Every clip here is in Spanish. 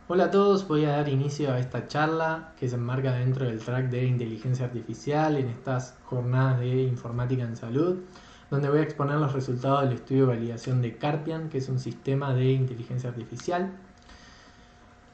Hola a todos, voy a dar inicio a esta charla que se enmarca dentro del track de inteligencia artificial en estas jornadas de informática en salud, donde voy a exponer los resultados del estudio de validación de Carpian, que es un sistema de inteligencia artificial.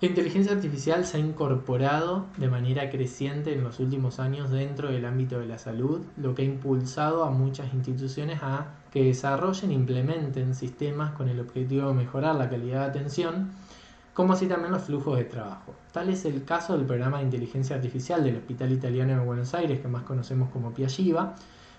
La inteligencia artificial se ha incorporado de manera creciente en los últimos años dentro del ámbito de la salud, lo que ha impulsado a muchas instituciones a que desarrollen e implementen sistemas con el objetivo de mejorar la calidad de atención, como así también los flujos de trabajo. Tal es el caso del programa de inteligencia artificial del Hospital Italiano de Buenos Aires, que más conocemos como Piagiva,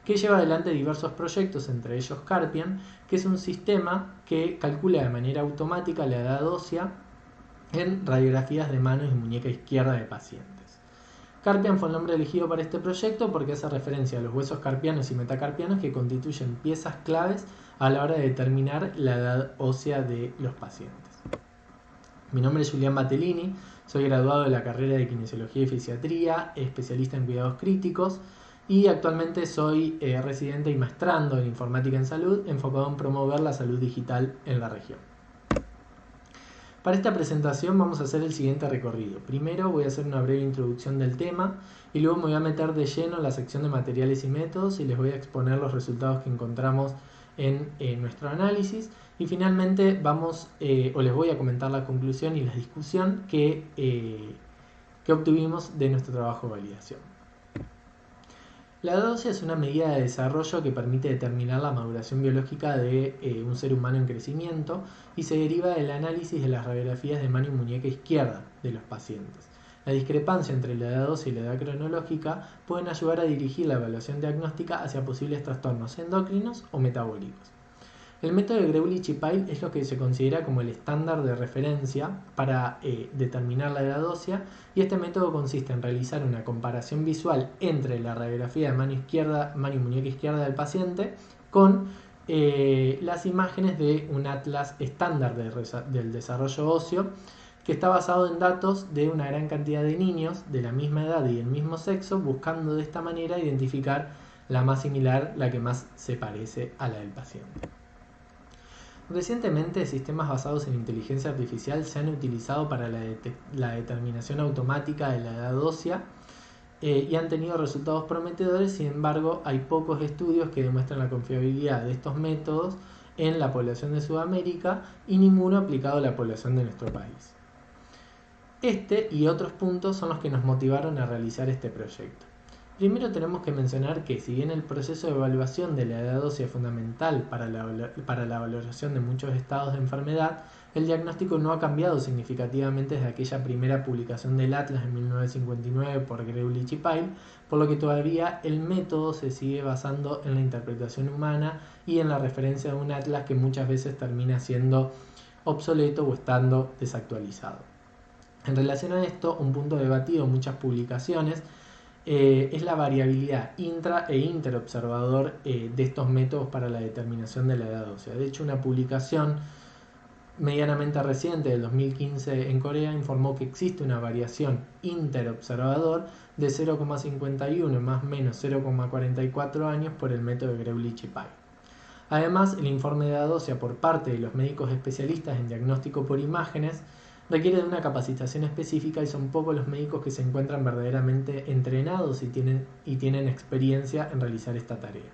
que lleva adelante diversos proyectos, entre ellos Carpian, que es un sistema que calcula de manera automática la edad ósea en radiografías de mano y muñeca izquierda de pacientes. Carpian fue el nombre elegido para este proyecto porque hace referencia a los huesos carpianos y metacarpianos que constituyen piezas claves a la hora de determinar la edad ósea de los pacientes. Mi nombre es Julián Batellini, soy graduado de la carrera de Kinesiología y Fisiatría, especialista en cuidados críticos y actualmente soy residente y maestrando en Informática en Salud, enfocado en promover la salud digital en la región. Para esta presentación vamos a hacer el siguiente recorrido. Primero voy a hacer una breve introducción del tema y luego me voy a meter de lleno en la sección de materiales y métodos y les voy a exponer los resultados que encontramos en nuestro análisis. Y finalmente les voy a comentar la conclusión y la discusión que obtuvimos de nuestro trabajo de validación. La edad ósea es una medida de desarrollo que permite determinar la maduración biológica de un ser humano en crecimiento y se deriva del análisis de las radiografías de mano y muñeca izquierda de los pacientes. La discrepancia entre la edad ósea y la edad cronológica pueden ayudar a dirigir la evaluación diagnóstica hacia posibles trastornos endocrinos o metabólicos. El método de Greulich y Pyle es lo que se considera como el estándar de referencia para determinar la edad ósea, y este método consiste en realizar una comparación visual entre la radiografía de mano y muñeca izquierda del paciente con las imágenes de un atlas estándar del desarrollo óseo que está basado en datos de una gran cantidad de niños de la misma edad y del mismo sexo, buscando de esta manera identificar la más similar, la que más se parece a la del paciente. Recientemente, sistemas basados en inteligencia artificial se han utilizado para la determinación automática de la edad ósea y han tenido resultados prometedores. Sin embargo, hay pocos estudios que demuestran la confiabilidad de estos métodos en la población de Sudamérica y ninguno aplicado a la población de nuestro país. Este y otros puntos son los que nos motivaron a realizar este proyecto. Primero tenemos que mencionar que si bien el proceso de evaluación de la edad ósea es fundamental para la valoración de muchos estados de enfermedad, el diagnóstico no ha cambiado significativamente desde aquella primera publicación del Atlas en 1959 por Greulich y Pyle, por lo que todavía el método se sigue basando en la interpretación humana y en la referencia de un Atlas que muchas veces termina siendo obsoleto o estando desactualizado. En relación a esto, un punto debatido en muchas publicaciones es la variabilidad intra e interobservador de estos métodos para la determinación de la edad ósea. De hecho, una publicación medianamente reciente del 2015 en Corea informó que existe una variación interobservador de 0,51 más o menos 0,44 años por el método de Greulich y Pyle. Además, el informe de edad ósea por parte de los médicos especialistas en diagnóstico por imágenes requiere de una capacitación específica y son pocos los médicos que se encuentran verdaderamente entrenados y tienen experiencia en realizar esta tarea.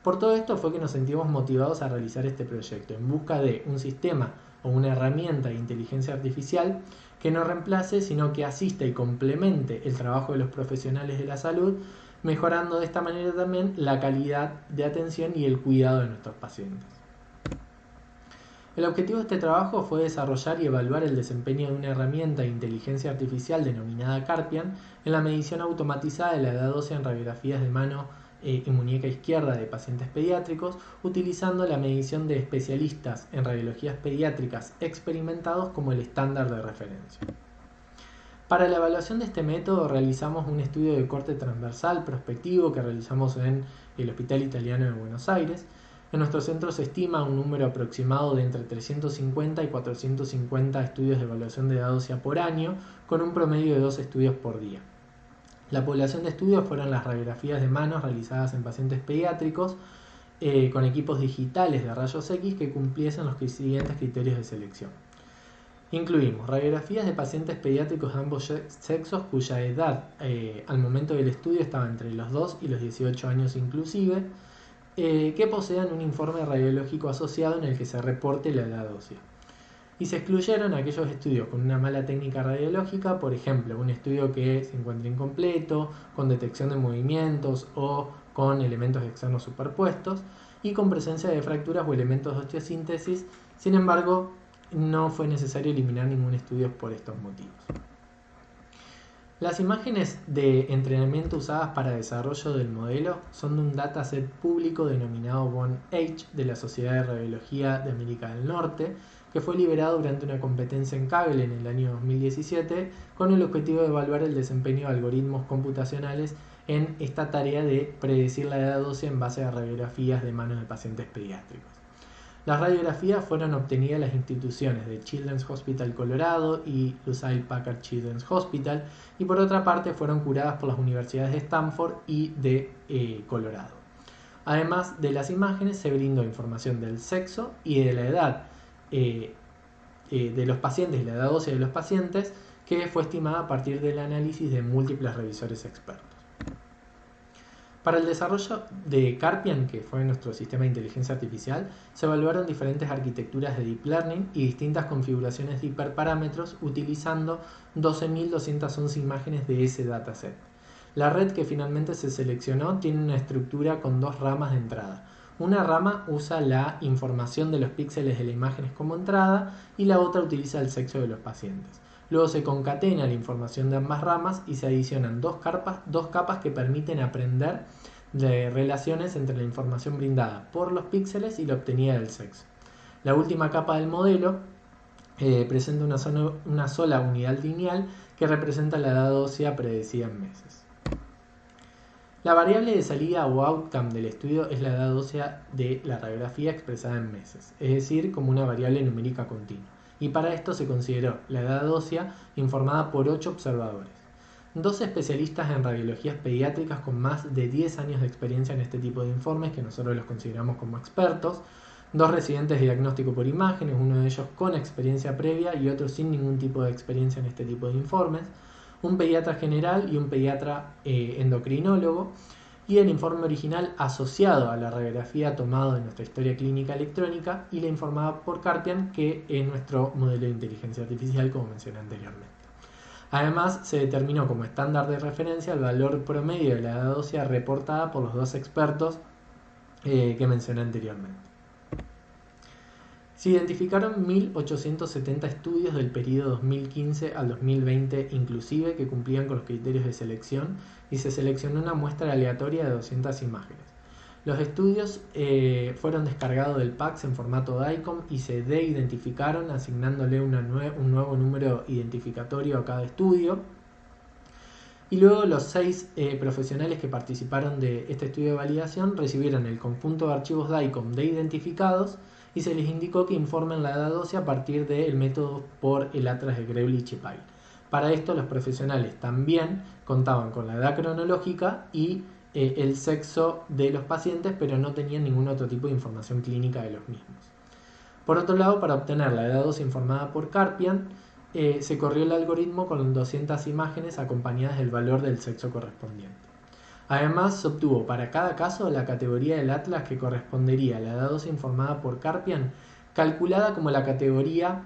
Por todo esto fue que nos sentimos motivados a realizar este proyecto en busca de un sistema o una herramienta de inteligencia artificial que no reemplace, sino que asista y complemente el trabajo de los profesionales de la salud, mejorando de esta manera también la calidad de atención y el cuidado de nuestros pacientes. El objetivo de este trabajo fue desarrollar y evaluar el desempeño de una herramienta de inteligencia artificial denominada Carpian en la medición automatizada de la edad ósea en radiografías de mano y muñeca izquierda de pacientes pediátricos, utilizando la medición de especialistas en radiologías pediátricas experimentados como el estándar de referencia. Para la evaluación de este método realizamos un estudio de corte transversal prospectivo que realizamos en el Hospital Italiano de Buenos Aires. En nuestro centro se estima un número aproximado de entre 350 y 450 estudios de evaluación de edad ósea por año, con un promedio de 2 estudios por día. La población de estudios fueron las radiografías de manos realizadas en pacientes pediátricos con equipos digitales de rayos X que cumpliesen los siguientes criterios de selección. Incluimos radiografías de pacientes pediátricos de ambos sexos cuya edad al momento del estudio estaba entre los 2 y los 18 años inclusive, que posean un informe radiológico asociado en el que se reporte la edad ósea. Y se excluyeron aquellos estudios con una mala técnica radiológica, por ejemplo, un estudio que se encuentre incompleto, con detección de movimientos o con elementos externos superpuestos, y con presencia de fracturas o elementos de osteosíntesis. Sin embargo, no fue necesario eliminar ningún estudio por estos motivos. Las imágenes de entrenamiento usadas para desarrollo del modelo son de un dataset público denominado Von-H de la Sociedad de Radiología de América del Norte, que fue liberado durante una competencia en Kaggle en el año 2017 con el objetivo de evaluar el desempeño de algoritmos computacionales en esta tarea de predecir la edad ósea en base a radiografías de manos de pacientes pediátricos. Las radiografías fueron obtenidas en las instituciones de Children's Hospital Colorado y Lucile Packard Children's Hospital, y por otra parte fueron curadas por las universidades de Stanford y de Colorado. Además de las imágenes, se brindó información del sexo y de la edad de los pacientes y la edad ósea de los pacientes, que fue estimada a partir del análisis de múltiples revisores expertos. Para el desarrollo de Carpian, que fue nuestro sistema de inteligencia artificial, se evaluaron diferentes arquitecturas de Deep Learning y distintas configuraciones de hiperparámetros utilizando 12.211 imágenes de ese dataset. La red que finalmente se seleccionó tiene una estructura con dos ramas de entrada. Una rama usa la información de los píxeles de las imágenes como entrada y la otra utiliza el sexo de los pacientes. Luego se concatena la información de ambas ramas y se adicionan dos capas que permiten aprender de relaciones entre la información brindada por los píxeles y la obtenida del sexo. La última capa del modelo presenta una sola unidad lineal que representa la edad ósea predecida en meses. La variable de salida o outcome del estudio es la edad ósea de la radiografía expresada en meses, es decir, como una variable numérica continua. Y para esto se consideró la edad ósea informada por 8 observadores. 2 especialistas en radiologías pediátricas con más de 10 años de experiencia en este tipo de informes, que nosotros los consideramos como expertos, 2 residentes de diagnóstico por imágenes, uno de ellos con experiencia previa y otro sin ningún tipo de experiencia en este tipo de informes, un pediatra general y un pediatra endocrinólogo, y el informe original asociado a la radiografía tomado de nuestra historia clínica electrónica y la informada por Carpian, que es nuestro modelo de inteligencia artificial, como mencioné anteriormente. Además, se determinó como estándar de referencia el valor promedio de la edad ósea reportada por los 2 expertos que mencioné anteriormente. Se identificaron 1.870 estudios del periodo 2015 al 2020 inclusive que cumplían con los criterios de selección y se seleccionó una muestra aleatoria de 200 imágenes. Los estudios fueron descargados del PACS en formato DICOM y se de-identificaron asignándole un nuevo número identificatorio a cada estudio. Y luego los 6 profesionales que participaron de este estudio de validación recibieron el conjunto de archivos DICOM de identificados y se les indicó que informen la edad ósea a partir del método por el atlas de Greubel-Chipal. Para esto los profesionales también contaban con la edad cronológica y el sexo de los pacientes, pero no tenían ningún otro tipo de información clínica de los mismos. Por otro lado, para obtener la edad ósea informada por Carpian, se corrió el algoritmo con 200 imágenes acompañadas del valor del sexo correspondiente. Además, se obtuvo para cada caso la categoría del atlas que correspondería a la edad ósea informada por Carpian, calculada como la categoría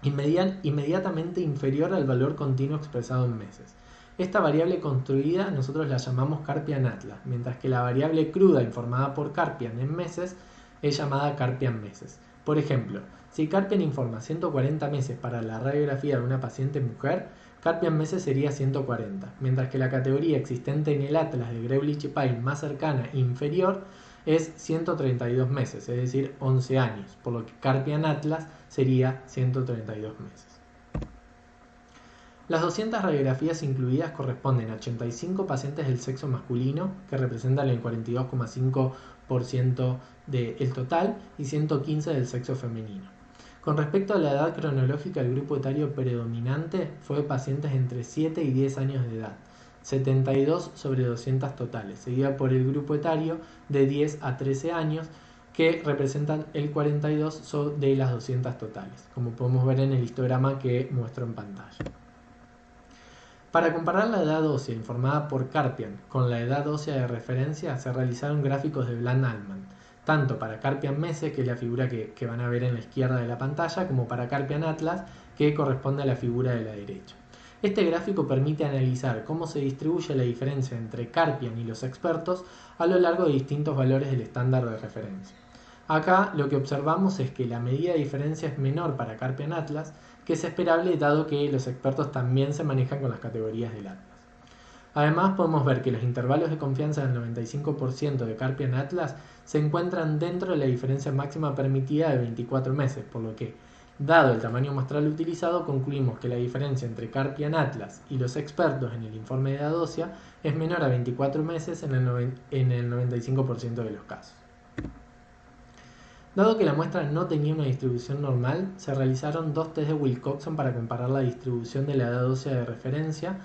inmediatamente inferior al valor continuo expresado en meses. Esta variable construida nosotros la llamamos Carpian Atlas, mientras que la variable cruda informada por Carpian en meses es llamada Carpian meses. Por ejemplo, si Carpian informa 140 meses para la radiografía de una paciente mujer, Carpian meses sería 140, mientras que la categoría existente en el atlas de Greubel-Chipal más cercana e inferior es 132 meses, es decir, 11 años, por lo que Carpian Atlas sería 132 meses. Las 200 radiografías incluidas corresponden a 85 pacientes del sexo masculino, que representan el 42,5% del total, y 115 del sexo femenino. Con respecto a la edad cronológica, el grupo etario predominante fue de pacientes entre 7 y 10 años de edad, 72 sobre 200 totales, seguida por el grupo etario de 10 a 13 años, que representan el 42 de las 200 totales, como podemos ver en el histograma que muestro en pantalla. Para comparar la edad ósea informada por Carpian con la edad ósea de referencia, se realizaron gráficos de Bland-Altman, tanto para Carpian meses, que es la figura que van a ver en la izquierda de la pantalla, como para Carpian Atlas, que corresponde a la figura de la derecha. Este gráfico permite analizar cómo se distribuye la diferencia entre Carpian y los expertos a lo largo de distintos valores del estándar de referencia. Acá lo que observamos es que la medida de diferencia es menor para Carpian Atlas, que es esperable dado que los expertos también se manejan con las categorías del Atlas. Además podemos ver que los intervalos de confianza del 95% de Carpian Atlas se encuentran dentro de la diferencia máxima permitida de 24 meses, por lo que, dado el tamaño muestral utilizado, concluimos que la diferencia entre Carpian Atlas y los expertos en el informe de edad ósea es menor a 24 meses en el 95% de los casos. Dado que la muestra no tenía una distribución normal, se realizaron dos test de Wilcoxon para comparar la distribución de la edad ósea de referencia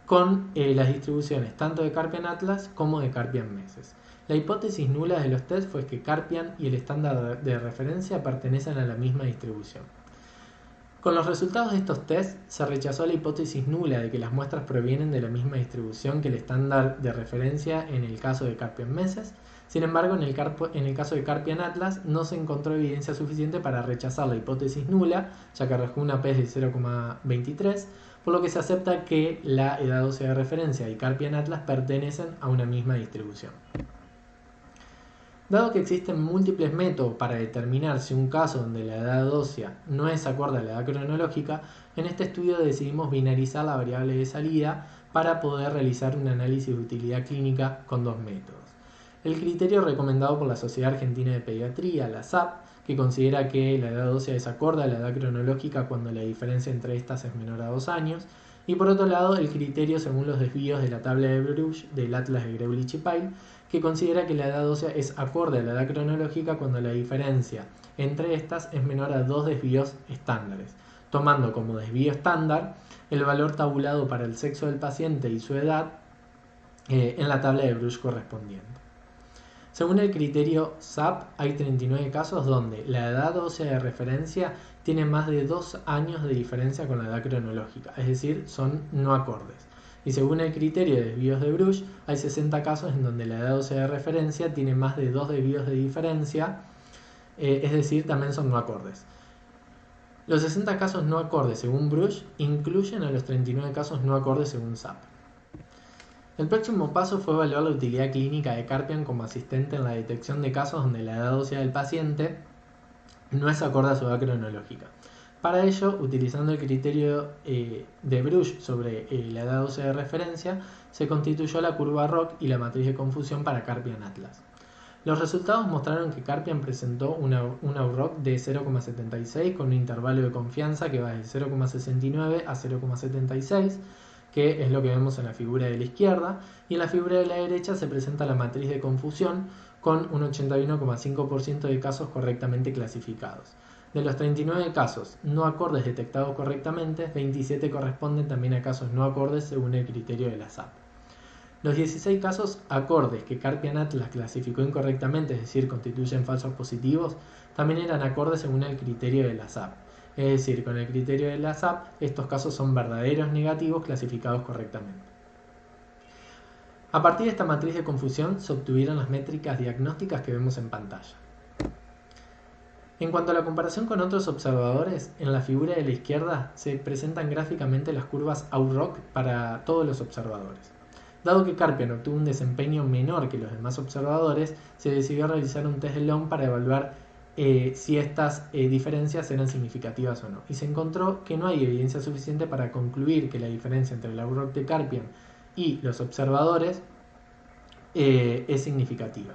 con las distribuciones tanto de Carpian Atlas como de Carpian meses. La hipótesis nula de los test fue que Carpian y el estándar de referencia pertenecen a la misma distribución. Con los resultados de estos test, se rechazó la hipótesis nula de que las muestras provienen de la misma distribución que el estándar de referencia en el caso de Carpian meses. Sin embargo, en el caso de Carpian Atlas no se encontró evidencia suficiente para rechazar la hipótesis nula, ya que arrojó una P de 0,23, por lo que se acepta que la edad ósea de referencia y Carpian Atlas pertenecen a una misma distribución. Dado que existen múltiples métodos para determinar si un caso donde la edad ósea no es acorde a la edad cronológica, en este estudio decidimos binarizar la variable de salida para poder realizar un análisis de utilidad clínica con dos métodos. El criterio recomendado por la Sociedad Argentina de Pediatría, la SAP, que considera que la edad ósea es acorde a la edad cronológica cuando la diferencia entre estas es menor a 2 años, y por otro lado el criterio según los desvíos de la tabla de Bruch del Atlas de Greulich y Pyle, que considera que la edad ósea es acorde a la edad cronológica cuando la diferencia entre estas es menor a 2 desvíos estándares, tomando como desvío estándar el valor tabulado para el sexo del paciente y su edad en la tabla de Bruch correspondiente. Según el criterio SAP, hay 39 casos donde la edad ósea de referencia tiene más de 2 años de diferencia con la edad cronológica, es decir, son no acordes. Y según el criterio de desvíos de Bruch, hay 60 casos en donde la edad ósea de referencia tiene más de 2 desvíos de diferencia, es decir, también son no acordes. Los 60 casos no acordes según Bruch incluyen a los 39 casos no acordes según SAP. El próximo paso fue evaluar la utilidad clínica de Carpian como asistente en la detección de casos donde la edad ósea del paciente no es acorde a su edad cronológica. Para ello, utilizando el criterio de Bruch sobre la edad ósea de referencia, se constituyó la curva ROC y la matriz de confusión para Carpian Atlas. Los resultados mostraron que Carpian presentó una UROC de 0,76 con un intervalo de confianza que va desde 0,69 a 0,76, que es lo que vemos en la figura de la izquierda, y en la figura de la derecha se presenta la matriz de confusión con un 81,5% de casos correctamente clasificados. De los 39 casos no acordes detectados correctamente, 27 corresponden también a casos no acordes según el criterio de la SAP. Los 16 casos acordes que Carpian Atlas clasificó incorrectamente, es decir, constituyen falsos positivos, también eran acordes según el criterio de la SAP. Es decir, con el criterio de la SAP, estos casos son verdaderos negativos clasificados correctamente. A partir de esta matriz de confusión se obtuvieron las métricas diagnósticas que vemos en pantalla. En cuanto a la comparación con otros observadores, en la figura de la izquierda se presentan gráficamente las curvas AUROC para todos los observadores. Dado que Carpian obtuvo un desempeño menor que los demás observadores, se decidió realizar un test de Long para evaluar si estas diferencias eran significativas o no. Y se encontró que no hay evidencia suficiente para concluir que la diferencia entre la AUROC de Carpian y los observadores es significativa.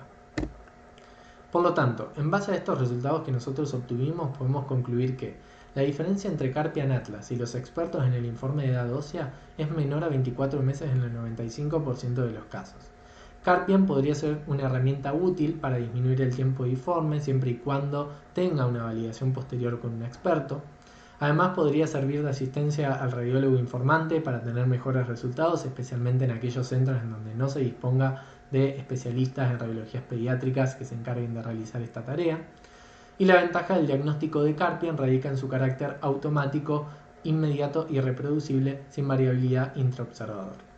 Por lo tanto, en base a estos resultados que nosotros obtuvimos, podemos concluir que la diferencia entre Carpian Atlas y los expertos en el informe de edad ósea es menor a 24 meses en el 95% de los casos. Carpian podría ser una herramienta útil para disminuir el tiempo de informe siempre y cuando tenga una validación posterior con un experto. Además, podría servir de asistencia al radiólogo informante para tener mejores resultados, especialmente en aquellos centros en donde no se disponga de especialistas en radiologías pediátricas que se encarguen de realizar esta tarea. Y la ventaja del diagnóstico de Carpian radica en su carácter automático, inmediato y reproducible, sin variabilidad intraobservador.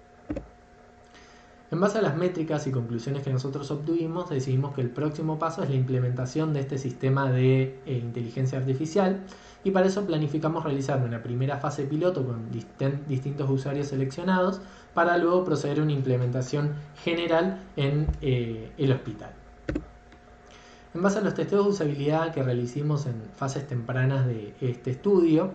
En base a las métricas y conclusiones que nosotros obtuvimos, decidimos que el próximo paso es la implementación de este sistema de inteligencia artificial, y para eso planificamos realizar una primera fase piloto con distintos usuarios seleccionados para luego proceder a una implementación general en el hospital. En base a los testeos de usabilidad que realicimos en fases tempranas de este estudio,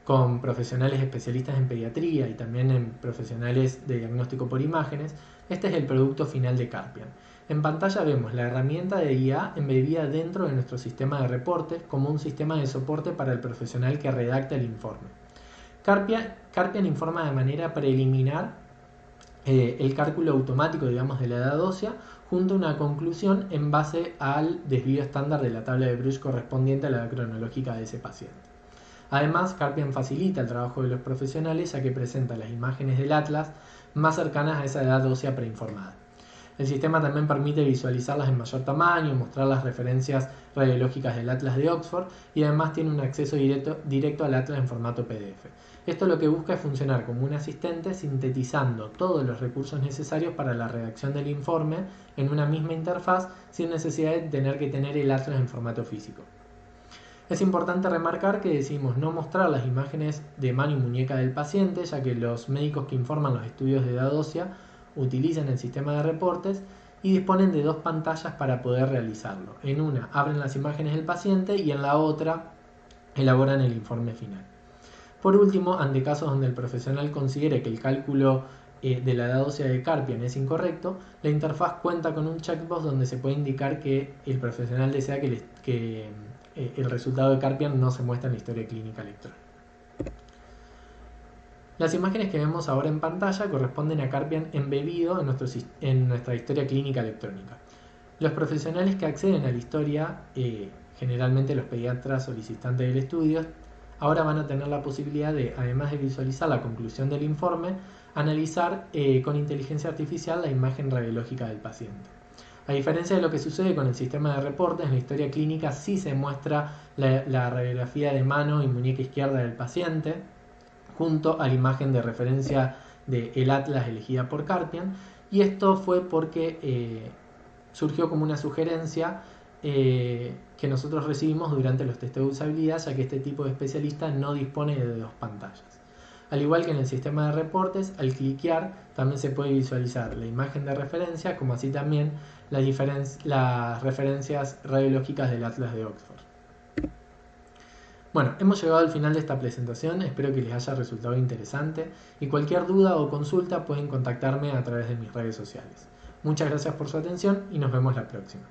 con profesionales especialistas en pediatría y también en profesionales de diagnóstico por imágenes, este es el producto final de Carpian. En pantalla vemos la herramienta de IA embebida dentro de nuestro sistema de reportes como un sistema de soporte para el profesional que redacta el informe. Carpian informa de manera preliminar el cálculo automático, digamos, de la edad ósea, junto a una conclusión en base al desvío estándar de la tabla de Bruch correspondiente a la edad cronológica de ese paciente. Además, Carpian facilita el trabajo de los profesionales, ya que presenta las imágenes del atlas más cercanas a esa edad ósea preinformada. El sistema también permite visualizarlas en mayor tamaño, mostrar las referencias radiológicas del atlas de Oxford, y además tiene un acceso directo al atlas en formato PDF. Esto lo que busca es funcionar como un asistente, sintetizando todos los recursos necesarios para la redacción del informe en una misma interfaz, sin necesidad de tener que tener el atlas en formato físico. Es importante remarcar que decidimos no mostrar las imágenes de mano y muñeca del paciente, ya que los médicos que informan los estudios de edad ósea utilizan el sistema de reportes y disponen de dos pantallas para poder realizarlo. En una abren las imágenes del paciente y en la otra elaboran el informe final. Por último, ante casos donde el profesional considere que el cálculo de la edad ósea de Carpian es incorrecto, la interfaz cuenta con un checkbox donde se puede indicar que el profesional desea que el resultado de Carpian no se muestra en la historia clínica electrónica. Las imágenes que vemos ahora en pantalla corresponden a Carpian embebido en nuestra historia clínica electrónica. Los profesionales que acceden a la historia, generalmente los pediatras solicitantes del estudio, ahora van a tener la posibilidad de, además de visualizar la conclusión del informe, analizar con inteligencia artificial la imagen radiológica del paciente. A diferencia de lo que sucede con el sistema de reportes, en la historia clínica sí se muestra la radiografía de mano y muñeca izquierda del paciente, junto a la imagen de referencia del atlas elegida por Carpian, y esto fue porque surgió como una sugerencia que nosotros recibimos durante los testeos de usabilidad, ya que este tipo de especialista no dispone de dos pantallas. Al igual que en el sistema de reportes, al cliquear también se puede visualizar la imagen de referencia, como así también las referencias radiológicas del atlas de Oxford. Bueno, hemos llegado al final de esta presentación, espero que les haya resultado interesante, y cualquier duda o consulta pueden contactarme a través de mis redes sociales. Muchas gracias por su atención y nos vemos la próxima.